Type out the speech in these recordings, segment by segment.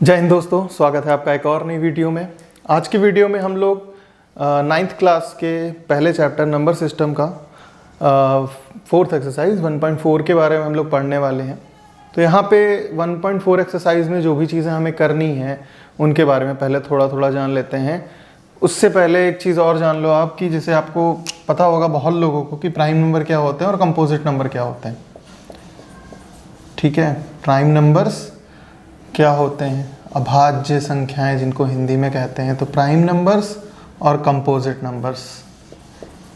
जय हिंद दोस्तों, स्वागत है आपका एक और नई वीडियो में। आज की वीडियो में हम लोग 9th क्लास के पहले चैप्टर नंबर सिस्टम का 4th एक्सरसाइज 1.4 के बारे में हम लोग पढ़ने वाले हैं। तो यहाँ पे 1.4 एक्सरसाइज में जो भी चीज़ें हमें करनी हैं उनके बारे में पहले थोड़ा थोड़ा जान लेते हैं। उससे पहले एक चीज़ और जान लो आप कि जैसे आपको पता होगा बहुत लोगों को कि प्राइम नंबर क्या होते हैं और कंपोजिट नंबर क्या होते हैं। ठीक है, प्राइम नंबर्स क्या होते हैं, अभाज्य संख्याएं जिनको हिंदी में कहते हैं। तो प्राइम नंबर्स और कंपोजिट नंबर्स,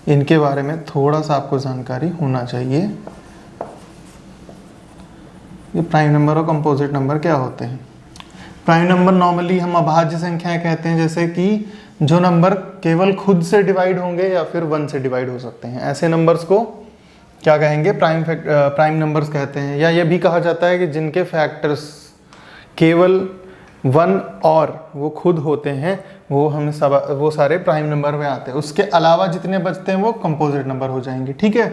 इनके बारे में थोड़ा सा आपको जानकारी होना चाहिए। ये प्राइम नंबर और कंपोजिट नंबर क्या होते हैं। प्राइम नंबर नॉर्मली हम अभाज्य संख्याएं कहते हैं, जैसे कि जो नंबर केवल खुद से डिवाइड होंगे या फिर 1 से डिवाइड हो सकते हैं, ऐसे नंबर्स को क्या कहेंगे, प्राइम नंबर्स कहते हैं। या ये भी कहा जाता है कि जिनके फैक्टर्स केवल 1 और वो खुद होते हैं वो सारे प्राइम नंबर में आते हैं। उसके अलावा जितने बचते हैं वो कंपोजिट नंबर हो जाएंगे। ठीक है,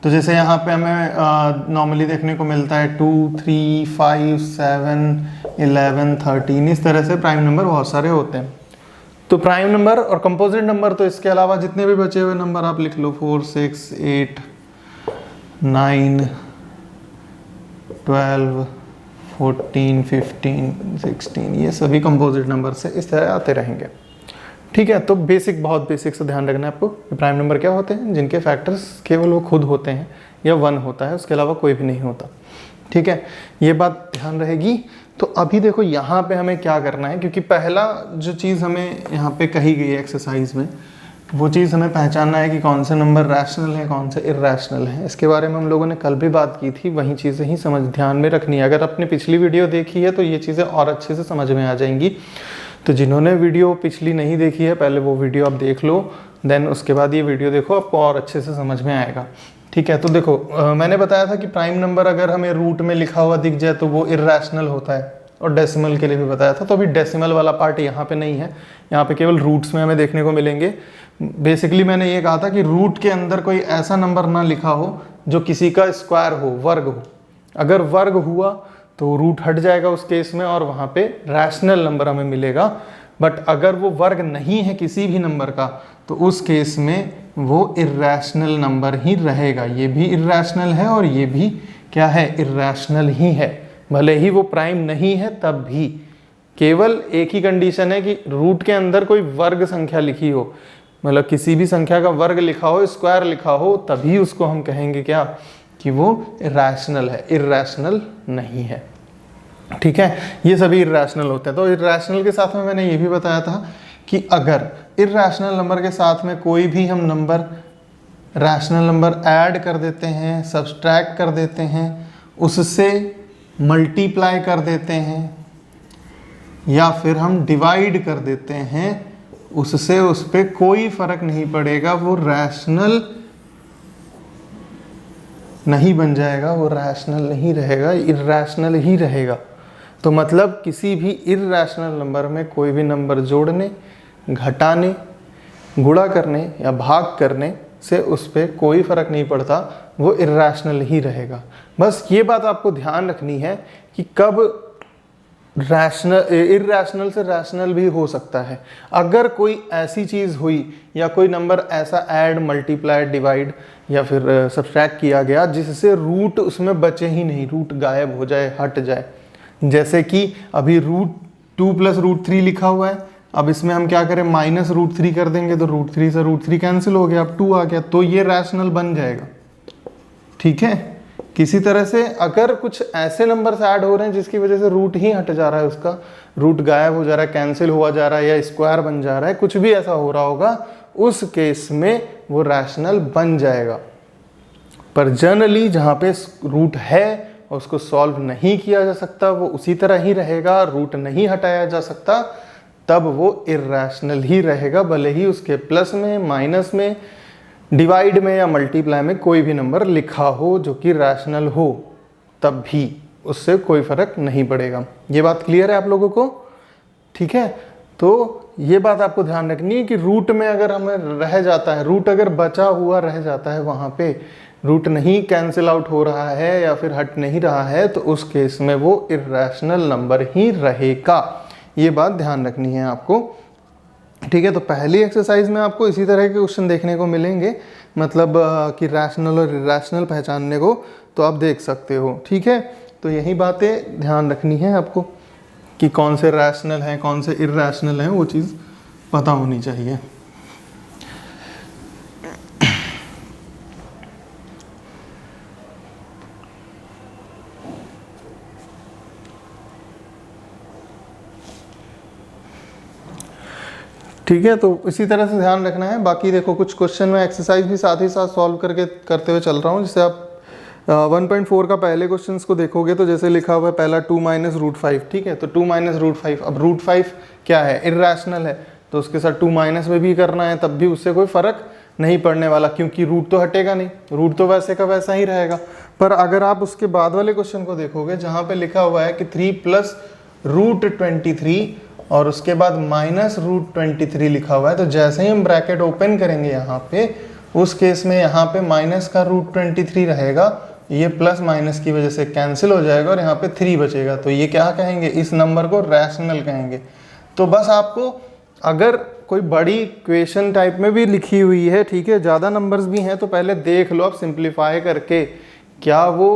तो जैसे यहाँ पे हमें नॉर्मली देखने को मिलता है 2, 3, 5, 7, 11, 13, इस तरह से प्राइम नंबर बहुत सारे होते हैं। तो प्राइम नंबर और कंपोजिट नंबर, तो इसके अलावा जितने भी बचे हुए नंबर आप लिख लो, 4, 6, 8, 9, 12, 14, 15, 16, ये सभी कंपोजिट नंबर से इस तरह आते रहेंगे। ठीक है, तो बहुत बेसिक से ध्यान रखना है आपको। प्राइम नंबर क्या होते हैं, जिनके फैक्टर्स केवल वो खुद होते हैं या 1 होता है, उसके अलावा कोई भी नहीं होता। ठीक है, ये बात ध्यान रहेगी। तो अभी देखो यहाँ पे हमें क्या करना है, क्योंकि पहला जो चीज़ हमें यहाँ पे कही गई है एक्सरसाइज में, वो चीज़ हमें पहचानना है कि कौन से नंबर रैशनल है, कौन से इर्रैशनल है। इसके बारे में हम लोगों ने कल भी बात की थी, वही चीज़ें ही ध्यान में रखनी है। अगर आपने पिछली वीडियो देखी है तो ये चीज़ें और अच्छे से समझ में आ जाएंगी। तो जिन्होंने वीडियो पिछली नहीं देखी है, पहले वो वीडियो आप देख लो, देन उसके बाद ये वीडियो देखो, आपको और अच्छे से समझ में आएगा। ठीक है, तो देखो मैंने बताया था कि प्राइम नंबर अगर हमें रूट में लिखा हुआ दिख जाए तो वो इर्रैशनल होता है, और डेसिमल के लिए भी बताया था। तो अभी डेसिमल वाला पार्ट यहाँ पे नहीं है, यहाँ पे केवल रूट्स में हमें देखने को मिलेंगे। बेसिकली मैंने ये कहा था कि रूट के अंदर कोई ऐसा नंबर ना लिखा हो जो किसी का स्क्वायर हो, वर्ग हो। अगर वर्ग हुआ तो रूट हट जाएगा उस केस में, और वहाँ पे रैशनल नंबर हमें मिलेगा। बट अगर वो वर्ग नहीं है किसी भी नंबर का, तो उस केस में वो इर्रैशनल नंबर ही रहेगा। ये भी इर्रैशनल है और ये भी क्या है, इर्रैशनल ही है। भले ही वो प्राइम नहीं है, तब भी केवल एक ही कंडीशन है कि रूट के अंदर कोई वर्ग संख्या लिखी हो, मतलब किसी भी संख्या का वर्ग लिखा हो, स्क्वायर लिखा हो, तभी उसको हम कहेंगे क्या, कि वो इर्रैशनल है, इर्रैशनल नहीं है। ठीक है, ये सभी इर्रैशनल होते हैं। तो इर्रैशनल के साथ में मैंने ये भी बताया था कि अगर इर्रैशनल नंबर के साथ में कोई भी हम नंबर रैशनल नंबर ऐड कर देते हैं, सब्सट्रैक्ट कर देते हैं, उससे मल्टीप्लाई कर देते हैं, या फिर हम डिवाइड कर देते हैं, उससे उस पर कोई फर्क नहीं पड़ेगा, वो रैशनल नहीं बन जाएगा, वो रैशनल नहीं रहेगा, इर्रैशनल ही रहेगा। तो मतलब किसी भी इर्रैशनल नंबर में कोई भी नंबर जोड़ने, घटाने, गुणा करने या भाग करने से उस पर कोई फर्क नहीं पड़ता, वो इर्रैशनल ही रहेगा। बस ये बात आपको ध्यान रखनी है कि कब इर्रैशनल से रैशनल भी हो सकता है। अगर कोई ऐसी चीज़ हुई या कोई नंबर ऐसा ऐड, मल्टीप्लाई, डिवाइड या फिर सब्सट्रैक्ट किया गया जिससे रूट उसमें बचे ही नहीं, रूट गायब हो जाए, हट जाए। जैसे कि अभी √2 + √3 लिखा हुआ है, अब इसमें हम क्या करें, -√3 कर देंगे तो √3 से √3 कैंसिल हो गया, अब 2 आ गया, तो ये रैशनल बन जाएगा। ठीक है, किसी तरह से अगर कुछ ऐसे नंबर ऐड हो रहे हैं जिसकी वजह से रूट ही हट जा रहा है, उसका रूट गायब हो जा रहा है, कैंसिल हुआ जा रहा है, या स्क्वायर बन जा रहा है, कुछ भी ऐसा हो रहा होगा, उस केस में वो रैशनल बन जाएगा। पर जनरली जहाँ पे रूट है और उसको सॉल्व नहीं किया जा सकता, वो उसी तरह ही रहेगा, रूट नहीं हटाया जा सकता, तब वो इर्रैशनल ही रहेगा। भले ही उसके प्लस में, माइनस में, डिवाइड में या मल्टीप्लाई में कोई भी नंबर लिखा हो जो कि रैशनल हो, तब भी उससे कोई फर्क नहीं पड़ेगा। ये बात क्लियर है आप लोगों को? ठीक है, तो ये बात आपको ध्यान रखनी है कि रूट में अगर हमें रह जाता है, रूट अगर बचा हुआ रह जाता है वहाँ पे, रूट नहीं कैंसिल आउट हो रहा है या फिर हट नहीं रहा है, तो उस केस में वो इर्रेशनल नंबर ही रहेगा। ये बात ध्यान रखनी है आपको, ठीक है। तो पहली एक्सरसाइज में आपको इसी तरह के क्वेश्चन देखने को मिलेंगे, मतलब कि रैशनल और इर्रेशनल पहचानने को, तो आप देख सकते हो, ठीक है। तो यही बातें ध्यान रखनी है आपको कि कौन से रैशनल हैं कौन से इर्रेशनल हैं, वो चीज़ पता होनी चाहिए। ठीक है, तो इसी तरह से ध्यान रखना है। बाकी देखो कुछ क्वेश्चन में एक्सरसाइज भी साथ ही साथ सॉल्व करते हुए चल रहा हूँ। जैसे आप 1.4 का पहले क्वेश्चन को देखोगे तो जैसे लिखा हुआ है पहला 2 माइनस रूट 5, ठीक है। तो 2 माइनस रूट 5, अब रूट 5 क्या है, इर्रेशनल है, तो उसके साथ 2 माइनस में भी करना है, तब भी उससे कोई फ़र्क नहीं पड़ने वाला, क्योंकि रूट तो हटेगा नहीं, रूट तो वैसे का वैसा ही रहेगा। पर अगर आप उसके बाद वाले क्वेश्चन को देखोगे जहाँ पे लिखा हुआ है कि 3 प्लस रूट 23 और उसके बाद माइनस रूट 23 लिखा हुआ है, तो जैसे ही हम ब्रैकेट ओपन करेंगे यहाँ पे, उस केस में यहाँ पे माइनस का रूट 23 रहेगा, ये प्लस माइनस की वजह से कैंसिल हो जाएगा और यहाँ पे 3 बचेगा। तो ये क्या कहेंगे, इस नंबर को रैशनल कहेंगे। तो बस आपको अगर कोई बड़ी इक्वेशन टाइप में भी लिखी हुई है, ठीक है, ज़्यादा नंबर्स भी हैं, तो पहले देख लो आप सिंप्लीफाई करके, क्या वो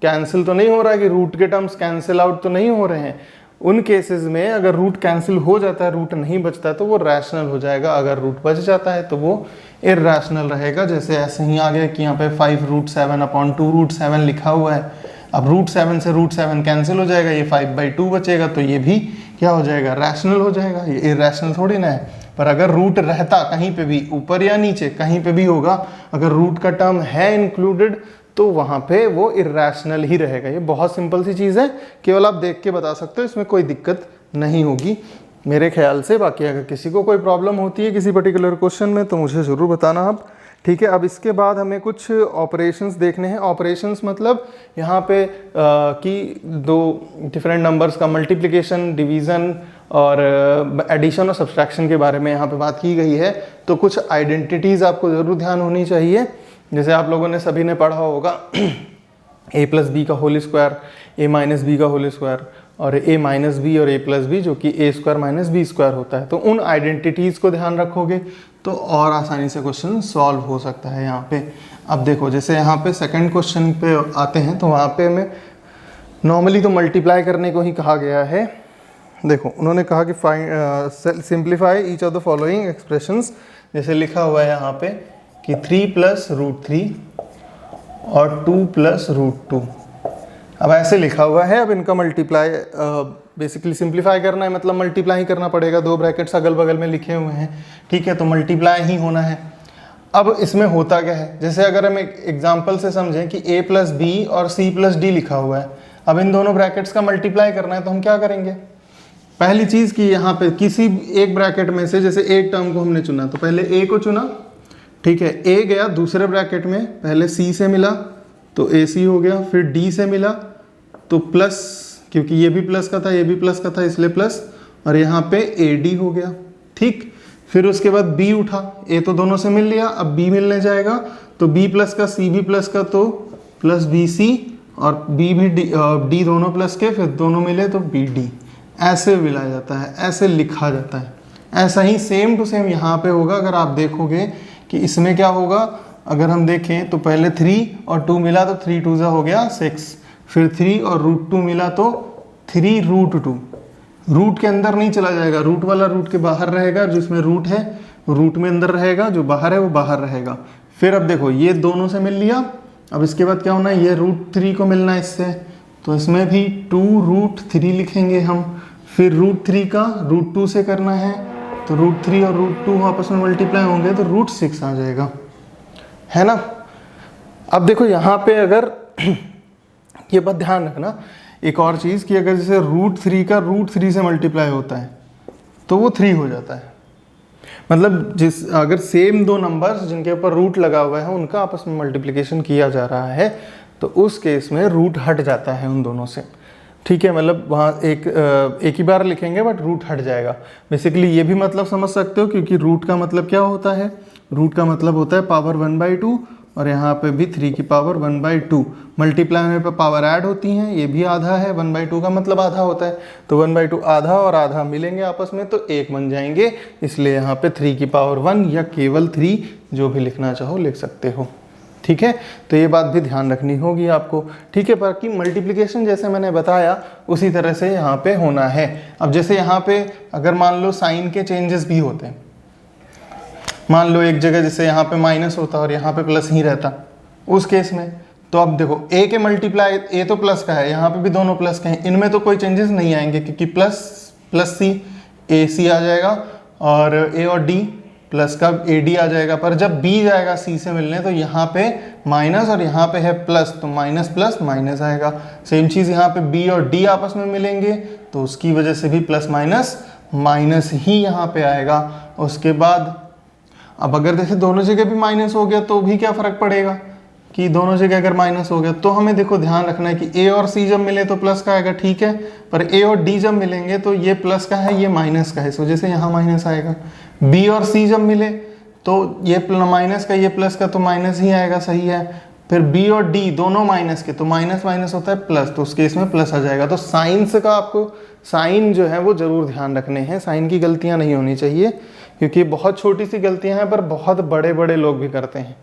कैंसिल तो नहीं हो रहा है कि रूट के टर्म्स कैंसिल आउट तो नहीं हो रहे हैं। उन केसेस में अगर रूट कैंसिल हो जाता है, रूट नहीं बचता है, तो वो रैशनल हो जाएगा। अगर रूट बच जाता है तो वो इर्रेशनल रहेगा। जैसे ऐसे ही आ गया कि यहाँ पे 5√7/2√7 लिखा हुआ है। अब रूट 7 से रूट 7 कैंसिल हो जाएगा, ये 5/2 बचेगा, तो ये भी क्या हो जाएगा, रैशनल हो जाएगा। ये इर्रेशनल थोड़ी ना है। पर अगर रूट रहता कहीं पे भी, ऊपर या नीचे कहीं पे भी होगा, अगर रूट का टर्म है इंक्लूडेड, तो वहाँ पे वो इर्रेशनल ही रहेगा। ये बहुत सिंपल सी चीज़ है, केवल आप देख के बता सकते हो, इसमें कोई दिक्कत नहीं होगी मेरे ख्याल से। बाकी अगर किसी को कोई प्रॉब्लम होती है किसी पर्टिकुलर क्वेश्चन में तो मुझे ज़रूर बताना आप, ठीक है। अब इसके बाद हमें कुछ ऑपरेशंस देखने हैं। ऑपरेशंस मतलब यहाँ पे कि दो डिफरेंट नंबर्स का मल्टीप्लिकेशन, डिवीज़न और एडिशन और सब्सट्रैक्शन के बारे में यहाँ पे बात की गई है। तो कुछ आइडेंटिटीज़ आपको ज़रूर ध्यान होनी चाहिए। जैसे आप लोगों ने सभी ने पढ़ा होगा a प्लस बी का whole square, a minus B का होल स्क्वायर, और a माइनस बी और a प्लस बी, जो कि a square minus B square होता है। तो उन आइडेंटिटीज़ को ध्यान रखोगे तो और आसानी से क्वेश्चन सॉल्व हो सकता है यहाँ पे। अब देखो जैसे यहाँ पे सेकंड क्वेश्चन पे आते हैं, तो वहाँ पे हमें नॉर्मली तो मल्टीप्लाई करने को ही कहा गया है। देखो उन्होंने कहा कि simplify each of the following expressions. जैसे लिखा हुआ है यहाँ पे कि 3 प्लस रूट 3 और 2 प्लस रूट 2। अब ऐसे लिखा हुआ है, अब इनका मल्टीप्लाई बेसिकली सिंप्लीफाई करना है, मतलब मल्टीप्लाई ही करना पड़ेगा। दो ब्रैकेट्स अगल बगल में लिखे हुए हैं, ठीक है, तो मल्टीप्लाई ही होना है। अब इसमें होता क्या है, जैसे अगर हम एक एग्जांपल से समझें कि a प्लस बी और c प्लस डी लिखा हुआ है, अब इन दोनों ब्रैकेट्स का मल्टीप्लाई करना है, तो हम क्या करेंगे, पहली चीज़ कि यहाँ पे किसी एक ब्रैकेट में से जैसे एक टर्म को हमने चुना, तो पहले a को चुना, ठीक है, a गया दूसरे ब्रैकेट में, पहले c से मिला तो ac हो गया, फिर d से मिला तो प्लस, क्योंकि ये भी प्लस का था ये भी प्लस का था इसलिए प्लस, और यहाँ पे ad हो गया, ठीक। फिर उसके बाद b उठा, a तो दोनों से मिल लिया, अब b मिलने जाएगा, तो b प्लस का c भी प्लस का तो प्लस bc, और b भी d दोनों प्लस के, फिर दोनों मिले तो bd। ऐसे मिला जाता है, ऐसे लिखा जाता है। ऐसा ही सेम टू सेम यहाँ पे होगा। अगर आप देखोगे कि इसमें क्या होगा, अगर हम देखें तो पहले 3 और 2 मिला तो 3 2 हो गया 6, फिर 3 और रूट 2 मिला तो 3 रूट 2। रूट के अंदर नहीं चला जाएगा, रूट वाला रूट के बाहर रहेगा, जिसमें रूट है रूट में अंदर रहेगा, जो बाहर है वो बाहर रहेगा। फिर अब देखो ये दोनों से मिल लिया, अब इसके बाद क्या होना है, ये रूट 3 को मिलना है इससे, तो इसमें भी 2 रूट 3 लिखेंगे हम। फिर रूट 3 का रूट 2 से करना है, तो रूट 3 और रूट 2 आपस में मल्टीप्लाई होंगे तो रूट 6 आ जाएगा, है ना। अब देखो यहाँ पे अगर ये बात ध्यान रखना, एक और चीज़ कि अगर जैसे रूट 3 का रूट 3 से मल्टीप्लाई होता है तो वो 3 हो जाता है। मतलब अगर सेम दो नंबर्स जिनके ऊपर रूट लगा हुआ है उनका आपस में मल्टीप्लिकेशन किया जा रहा है, तो उस केस में रूट हट जाता है उन दोनों से, ठीक है। मतलब वहाँ एक ही बार लिखेंगे बट रूट हट जाएगा। बेसिकली ये भी मतलब समझ सकते हो, क्योंकि रूट का मतलब क्या होता है, रूट का मतलब होता है पावर 1/2 और यहाँ पे भी 3 की पावर 1/2। मल्टीप्लाई होने पे पावर ऐड होती हैं, ये भी आधा है, 1/2 का मतलब आधा होता है, तो 1/2 आधा और आधा मिलेंगे आपस में तो 1 बन जाएंगे, इसलिए यहाँ पे 3 की पावर 1 या केवल 3 जो भी लिखना चाहो लिख सकते हो। ठीक है, तो ये बात भी ध्यान रखनी होगी आपको। ठीक है, बाकी मल्टीप्लिकेशन जैसे मैंने बताया उसी तरह से यहाँ पे होना है। अब जैसे यहाँ पे अगर मान लो साइन के चेंजेस भी होते हैं, मान लो एक जगह जैसे यहाँ पे माइनस होता और यहाँ पे प्लस ही रहता, उस केस में तो अब देखो ए के मल्टीप्लाई, ए तो प्लस का है, यहाँ पे भी दोनों प्लस के हैं, इनमें तो कोई चेंजेस नहीं आएंगे क्योंकि प्लस प्लस सी ए सी आ जाएगा और ए और डी प्लस का ए डी आ जाएगा। पर जब बी जाएगा सी से मिलने तो यहाँ पे माइनस और यहाँ पे है प्लस, तो माइनस प्लस माइनस आएगा। सेम चीज़ यहाँ पे बी और डी आपस में मिलेंगे तो उसकी वजह से भी प्लस माइनस माइनस ही यहाँ पे आएगा। उसके बाद अब अगर जैसे दोनों जगह भी माइनस हो गया तो भी क्या फ़र्क पड़ेगा कि दोनों जगह अगर माइनस हो गया, तो हमें देखो ध्यान रखना है कि ए और सी जब मिले तो प्लस का आएगा, ठीक है, पर ए और डी जब मिलेंगे तो ये प्लस का है ये माइनस का है, इस वजह से यहाँ माइनस आएगा। बी और सी जब मिले तो ये माइनस का ये प्लस का तो माइनस ही आएगा, सही है। फिर बी और डी दोनों माइनस के तो माइनस माइनस होता है प्लस, तो उस केस में प्लस आ जाएगा। तो साइंस का आपको साइन जो है वो ज़रूर ध्यान रखने हैं, साइन की गलतियाँ नहीं होनी चाहिए क्योंकि बहुत छोटी सी गलतियाँ हैं पर बहुत बड़े बड़े लोग भी करते हैं।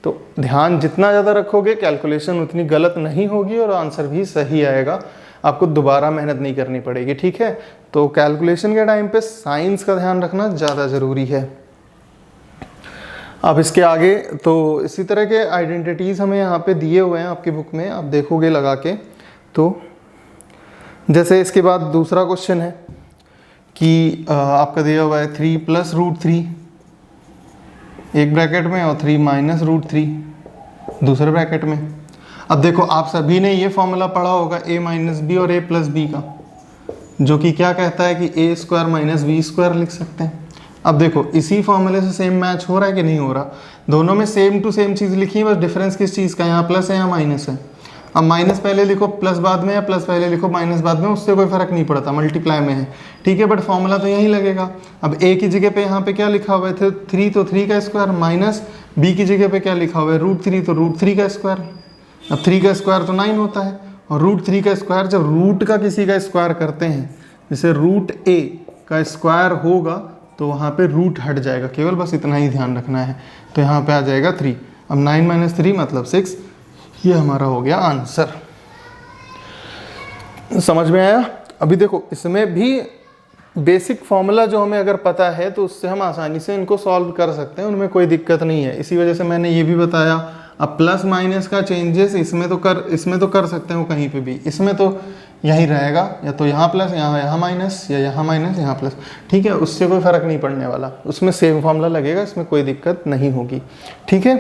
तो ध्यान जितना ज़्यादा रखोगे कैलकुलेशन उतनी गलत नहीं होगी और आंसर भी सही आएगा, आपको दोबारा मेहनत नहीं करनी पड़ेगी। ठीक है, तो कैलकुलेशन के टाइम पे साइंस का ध्यान रखना ज़्यादा ज़रूरी है। अब इसके आगे तो इसी तरह के आइडेंटिटीज़ हमें यहाँ पे दिए हुए हैं आपकी बुक में, आप देखोगे लगा के। तो जैसे इसके बाद दूसरा क्वेश्चन है कि आपका दिया हुआ है 3 + √3 एक ब्रैकेट में और 3 - √3 दूसरे ब्रैकेट में। अब देखो आप सभी ने ये फॉर्मूला पढ़ा होगा a - b और a + b का, जो कि क्या कहता है कि a² - b² लिख सकते हैं। अब देखो इसी फॉर्मूले से सेम मैच हो रहा है कि नहीं हो रहा, दोनों में सेम टू सेम चीज़ लिखी है, बस डिफरेंस किस चीज़ का, यहाँ प्लस है यहाँ माइनस है। अब माइनस पहले लिखो प्लस बाद में या प्लस पहले लिखो माइनस बाद में, उससे कोई फर्क नहीं पड़ता, मल्टीप्लाई में है, ठीक है, बट फॉर्मूला तो यही लगेगा। अब a की जगह पे यहाँ पे क्या लिखा हुआ है, 3 तो 3 का स्क्वायर माइनस b की जगह पे क्या लिखा हुआ है √3 तो √3 का स्क्वायर। अब 3 का स्क्वायर तो 9 होता है और √3 का स्क्वायर जब रूट का किसी का स्क्वायर करते हैं, जैसे √a का स्क्वायर होगा तो वहाँ पे रूट हट जाएगा, केवल बस इतना ही ध्यान रखना है। तो यहाँ पे आ जाएगा 3। अब 9 - 3 मतलब 6, ये हमारा हो गया आंसर। समझ में आया? अभी देखो इसमें भी बेसिक फॉर्मूला जो हमें अगर पता है तो उससे हम आसानी से इनको सॉल्व कर सकते हैं, उनमें कोई दिक्कत नहीं है। इसी वजह से मैंने ये भी बताया। अब प्लस माइनस का चेंजेस इसमें तो कर सकते हो कहीं पे भी, इसमें तो यही रहेगा, या तो यहाँ प्लस यहाँ माइनस या यहाँ माइनस यहाँ प्लस, ठीक है, उससे कोई फ़र्क नहीं पड़ने वाला, उसमें सेम फॉर्मूला लगेगा, इसमें कोई दिक्कत नहीं होगी। ठीक है,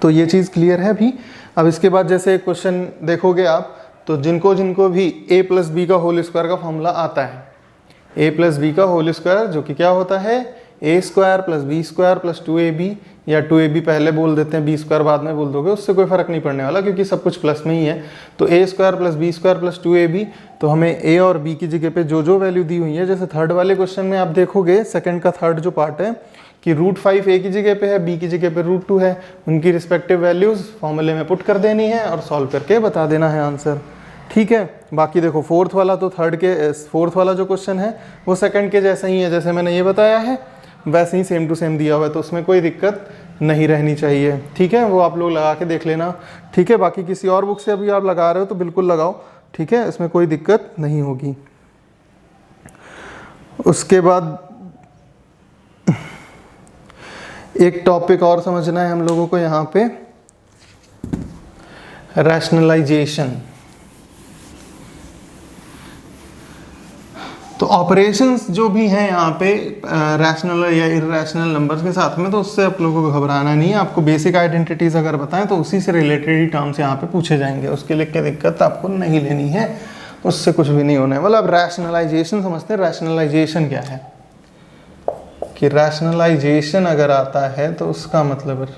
तो ये चीज़ क्लियर है अभी। अब इसके बाद जैसे क्वेश्चन देखोगे आप, तो जिनको जिनको भी a + b का होल स्क्वायर का फॉर्मूला आता है, a + b का होल स्क्वायर जो कि क्या होता है a² + b² + 2ab, या 2ab पहले बोल देते हैं b² बाद में बोल दोगे, उससे कोई फ़र्क नहीं पड़ने वाला क्योंकि सब कुछ प्लस में ही है। तो a² + b² + 2ab, तो हमें a और b की जगह पे जो जो वैल्यू दी हुई है, जैसे थर्ड वाले क्वेश्चन में आप देखोगे सेकंड का थर्ड जो पार्ट है कि √5 a की जगह पे है, b की जगह पे √2 है, उनकी रिस्पेक्टिव वैल्यूज़ फॉर्मूले में पुट कर देनी है और सॉल्व करके बता देना है आंसर। ठीक है, बाकी देखो फोर्थ वाला तो फोर्थ वाला जो क्वेश्चन है वो सेकंड के जैसा ही है, जैसे मैंने ये बताया है वैसे ही सेम टू सेम दिया हुआ है, तो उसमें कोई दिक्कत नहीं रहनी चाहिए। ठीक है, वो आप लोग लगा के देख लेना। ठीक है, बाकी किसी और बुक से अभी आप लगा रहे हो तो बिल्कुल लगाओ, ठीक है, इसमें कोई दिक्कत नहीं होगी। उसके बाद एक टॉपिक और समझना है हम लोगों को यहाँ पे, रैशनलाइजेशन। तो ऑपरेशंस जो भी हैं यहाँ पे रैशनल या इरैशनल नंबर्स के साथ में, तो उससे आप लोगों को घबराना नहीं है। आपको बेसिक आइडेंटिटीज़ अगर बताएं तो उसी से रिलेटेड ही टर्म्स यहाँ पे पूछे जाएंगे, उसके लिए क्या दिक्कत आपको नहीं लेनी है, उससे कुछ भी नहीं होना है। मतलब रैशनलाइजेशन समझते हैं, रैशनलाइजेशन क्या है कि रैशनलाइजेशन अगर आता है तो उसका मतलब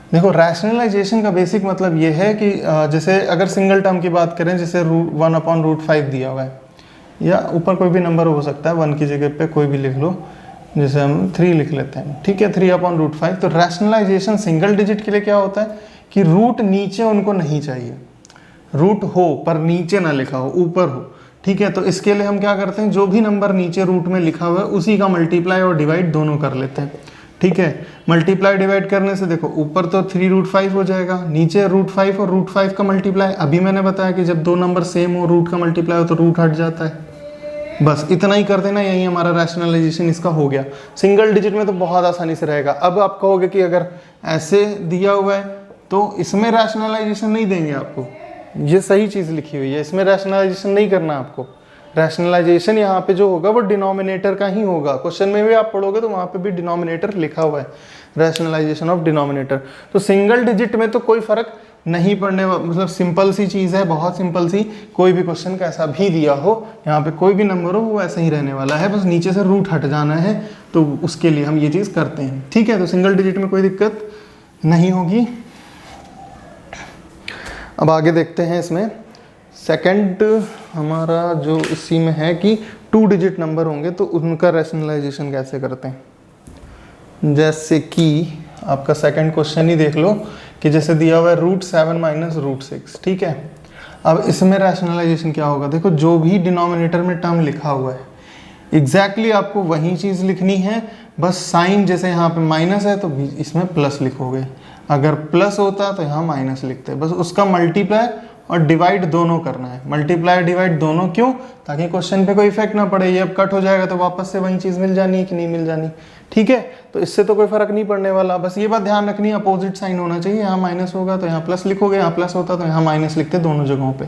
देखो, रैशनलाइजेशन का बेसिक मतलब ये है कि जैसे अगर सिंगल टर्म की बात करें, जैसे 1/√5 दिया हुआ है, या ऊपर कोई भी नंबर हो सकता है, 1 की जगह पे कोई भी लिख लो, जैसे हम 3 लिख लेते हैं, ठीक है, 3/√5। तो रैशनलाइजेशन सिंगल डिजिट के लिए क्या होता है कि रूट नीचे उनको नहीं चाहिए, रूट हो पर नीचे ना लिखा हो, ऊपर हो, ठीक है। तो इसके लिए हम क्या करते हैं, जो भी नंबर नीचे रूट में लिखा हुआ है उसी का मल्टीप्लाई और डिवाइड दोनों कर लेते हैं, ठीक है। मल्टीप्लाई डिवाइड करने से देखो ऊपर तो 3√5 हो जाएगा, नीचे √5 और √5 का मल्टीप्लाई। अभी मैंने बताया कि जब दो नंबर सेम हो, रूट का मल्टीप्लाई हो तो रूट हट जाता है। बस इतना ही कर देना, यही हमारा रैशनलाइजेशन इसका हो गया। सिंगल डिजिट में तो बहुत आसानी से रहेगा। अब आप कहोगे कि अगर ऐसे दिया हुआ है तो इसमें रैशनलाइजेशन नहीं देंगे आपको, ये सही चीज़ लिखी हुई है, इसमें रैशनलाइजेशन नहीं करना आपको। रैशनलाइजेशन यहाँ पे जो होगा वो डिनोमिनेटर का ही होगा। क्वेश्चन में भी आप पढ़ोगे तो वहाँ पे भी डिनोमिनेटर लिखा हुआ है, रैशनलाइजेशन ऑफ डिनोमिनेटर। तो सिंगल डिजिट में तो कोई फर्क नहीं पड़ने, मतलब सिंपल सी चीज़ है, बहुत सिंपल सी। कोई भी क्वेश्चन कैसा भी दिया हो, यहाँ पे कोई भी नंबर हो वो ऐसा ही रहने वाला है, बस नीचे से रूट हट जाना है, तो उसके लिए हम ये चीज़ करते हैं, ठीक है। तो सिंगल डिजिट में कोई दिक्कत नहीं होगी। अब आगे देखते हैं इसमें सेकंड हमारा जो इसी में है कि 2 डिजिट नंबर होंगे तो उनका रैशनलाइजेशन कैसे करते हैं। जैसे कि आपका सेकंड क्वेश्चन ही देख लो कि जैसे दिया हुआ है √7 - √6, ठीक है। अब इसमें रैशनलाइजेशन क्या होगा, देखो जो भी डिनोमिनेटर में टर्म लिखा हुआ है एग्जैक्टली आपको वही चीज़ लिखनी है, बस साइन जैसे यहाँ पे माइनस है तो इसमें प्लस लिखोगे, अगर प्लस होता तो यहाँ माइनस लिखते, बस उसका मल्टीप्लाई और डिवाइड दोनों करना है। मल्टीप्लाई डिवाइड दोनों क्यों, ताकि क्वेश्चन पे कोई इफेक्ट ना पड़े, ये अब कट हो जाएगा तो वापस से वही चीज़ मिल जानी है कि नहीं मिल जानी, ठीक है। तो इससे तो कोई फर्क नहीं पड़ने वाला, बस ये बात ध्यान रखनी है अपोजिट साइन होना चाहिए, यहाँ माइनस होगा तो यहाँ प्लस लिखोगे, यहाँ प्लस होता तो यहाँ माइनस लिखते दोनों जगहों पे।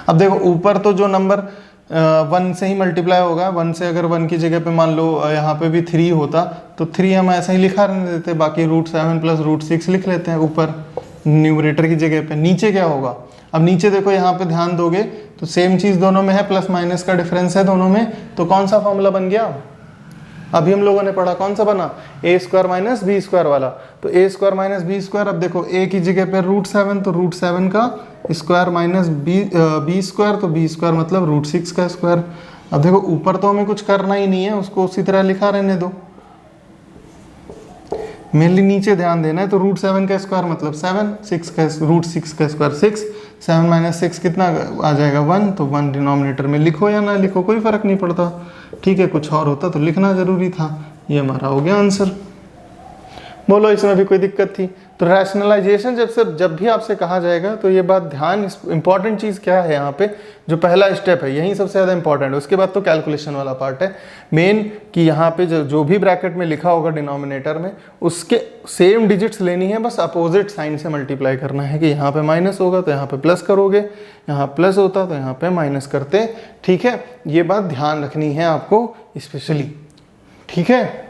अब देखो ऊपर तो जो नंबर 1 से ही मल्टीप्लाई होगा, 1 से अगर 1 की जगह पे मान लो यहाँ पे भी 3 होता तो 3 हम ऐसा ही लिखा रहने देते, बाकी √7 + √6 लिख लेते हैं ऊपर न्यूमरेटर की जगह पे। नीचे क्या होगा, अब नीचे देखो यहाँ पे ध्यान दोगे तो सेम चीज़ दोनों में है, प्लस माइनस का डिफरेंस है दोनों में, तो कौन सा फॉर्मूला बन गया, अभी हम लोगों ने पढ़ा कौन सा बना, a² - b² वाला। तो a² - b², अब देखो a की जगह पे √7 तो √7 का स्क्वायर माइनस b² तो b² मतलब √6 का स्क्वायर। अब देखो ऊपर तो हमें कुछ करना ही नहीं है, उसको उसी तरह लिखा रहने दो, मेनली नीचे ध्यान देना है। तो √7 का स्क्वायर मतलब 7, √6 का स्क्वायर 6, 7 - 6 कितना आ जाएगा 1, तो 1 डिनोमिनेटर में लिखो या ना लिखो कोई फर्क नहीं पड़ता, ठीक है। कुछ और होता तो लिखना जरूरी था। ये हमारा हो गया आंसर। बोलो इसमें भी कोई दिक्कत थी। तो रैशनलाइजेशन जब भी आपसे कहा जाएगा तो ये बात ध्यान, इंपॉर्टेंट चीज़ क्या है यहाँ पे, जो पहला स्टेप है यही सबसे ज़्यादा इंपॉर्टेंट है, उसके बाद तो कैलकुलेशन वाला पार्ट है मेन, कि यहाँ पे जो भी ब्रैकेट में लिखा होगा डिनोमिनेटर में उसके सेम डिजिट्स लेनी है, बस अपोजिट साइन से मल्टीप्लाई करना है, कि यहाँ पे माइनस होगा तो यहाँ पे प्लस करोगे, यहाँ प्लस होता तो यहाँ पे माइनस करते, ठीक है। ये बात ध्यान रखनी है आपको स्पेशली, ठीक है।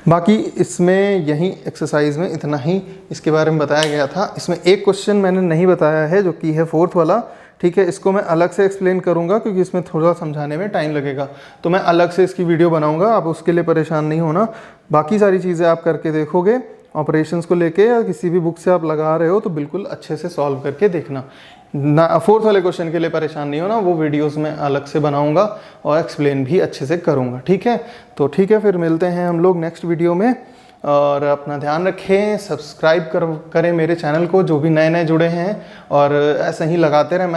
बाकी इसमें यही एक्सरसाइज में इतना ही इसके बारे में बताया गया था। इसमें एक क्वेश्चन मैंने नहीं बताया है जो कि है 4th वाला, ठीक है। इसको मैं अलग से एक्सप्लेन करूंगा क्योंकि इसमें थोड़ा समझाने में टाइम लगेगा, तो मैं अलग से इसकी वीडियो बनाऊंगा, आप उसके लिए परेशान नहीं होना। बाकी सारी चीज़ें आप करके देखोगे, ऑपरेशंस को लेके या किसी भी बुक से आप लगा रहे हो तो बिल्कुल अच्छे से सॉल्व करके देखना ना। 4th वाले क्वेश्चन के लिए परेशान नहीं होना, वो वीडियोस में अलग से बनाऊंगा और एक्सप्लेन भी अच्छे से करूंगा, ठीक है। तो ठीक है, फिर मिलते हैं हम लोग नेक्स्ट वीडियो में, और अपना ध्यान रखें, सब्सक्राइब करें मेरे चैनल को जो भी नए जुड़े हैं, और ऐसे ही लगाते रहें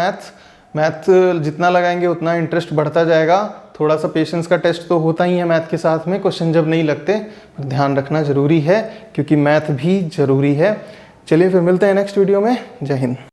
मैथ जितना लगाएंगे उतना इंटरेस्ट बढ़ता जाएगा। थोड़ा सा पेशेंस का टेस्ट तो होता ही है मैथ के साथ में, क्वेश्चन जब नहीं लगते, पर ध्यान रखना ज़रूरी है क्योंकि मैथ भी ज़रूरी है। चलिए फिर मिलते हैं नेक्स्ट वीडियो में, जय हिंद।